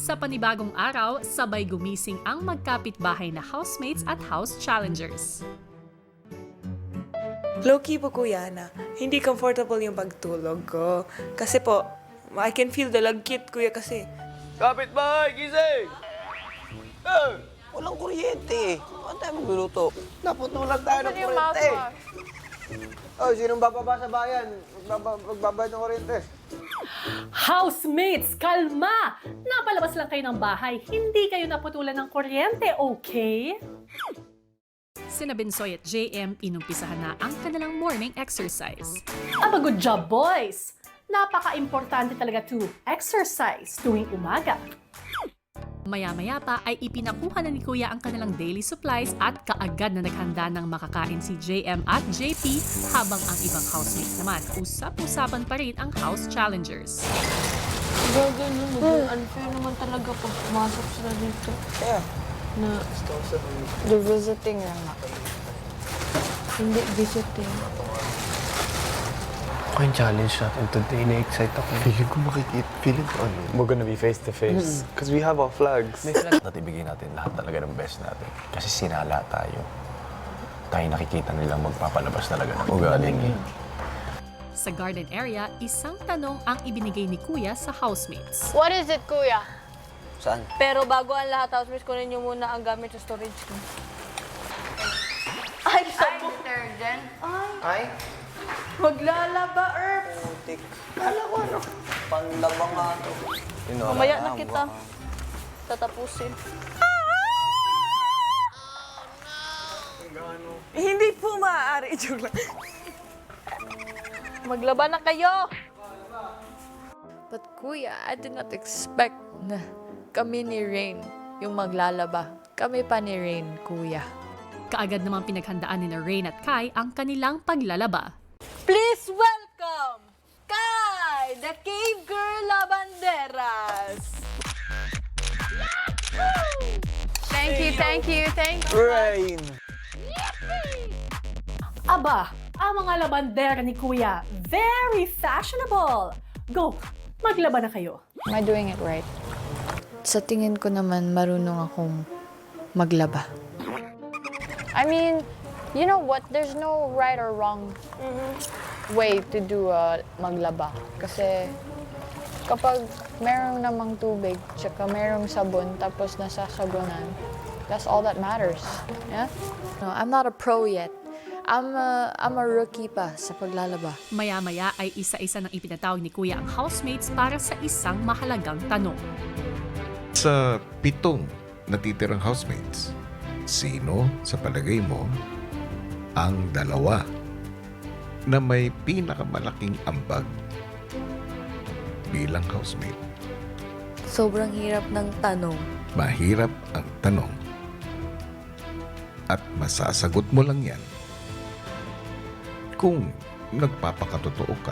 Sa panibagong araw, sabay gumising ang magkapitbahay na housemates at house challengers. Low-key po, Kuya na hindi comfortable yung pagtulog ko. Kasi po, I can feel the lagkit, Kuya, kasi. Kapitbahay, gising! Eh! Walang kuryente. Ano tayo magluluto? Naputulan tayo ng kuryente. Oh, sinong bababa sa bayan? Magbabayad ng kuryente. Housemates, kalma! Napalabas lang kayo ng bahay. Hindi kayo naputulan ng kuryente, okay? Sina Bensoy at JM inumpisahan na ang kanilang morning exercise. Aba, good job, boys! Napaka-importante talaga to exercise tuwing umaga. Maya-maya pa ay ipinakuha na ni Kuya ang kanilang daily supplies at kaagad na naghanda ng makakain si JM at JP habang ang ibang housemates naman usap-usapan pa rin ang house challengers. Gagawin mo, unfair naman talaga pag pumasok sila dito. Kaya, Na, the visiting lang nga. Hindi visiting. Ako yung challenge natin today, na-excite ako. Feeling ko ano, we're gonna be face to face. Because we have our flags. At ibigay natin lahat talaga ng best natin. Kasi sinala tayo. Tayo nakikita nilang magpapalabas talaga ng ugali. Sa garden area, isang tanong ang ibinigay ni Kuya sa housemates. What is it, kuya? saan? Pero bago ang lahat, housemates, kunin niyo muna ang gamit sa storage ko. Ay, sabog. Detergent? Ay, Maglalaba, Earth. putik. Kala ko ano, panlabang nga ito. Mamaya na kita. Tatapusin. Hindi po maaari. Joke lang. Maglaba na kayo! But kuya, I did not expect na kami ni Rain yung maglalaba. Kami pa ni Rain, kuya. Kaagad namang pinaghandaan ni Rain at Kai ang kanilang paglalaba. Please welcome Kai, the Cave Girl Lavanderas! Thank you, thank you, thank you. Rain! Aba, ang mga labandera ni kuya, very fashionable! Go, maglaba na kayo. Am I doing it right? Sa tingin ko naman, marunong akong maglaba. I mean, you know what? There's no right or wrong way to do maglaba. Kasi kapag merong namang tubig, tsaka merong sabon, tapos nasasabunan, that's all that matters. Yeah? No, I'm not a pro yet. I'm a rookie pa sa paglalaba. Maya-maya ay isa-isa nang ipinatawag ni Kuya ang housemates para sa isang mahalagang tanong. Sa 7 natitirang housemates, sino sa palagay mo ang 2 na may pinakamalaking ambag bilang housemate? Sobrang hirap ng tanong. Mahirap ang tanong at masasagot mo lang yan kung nagpapakatotoo ka.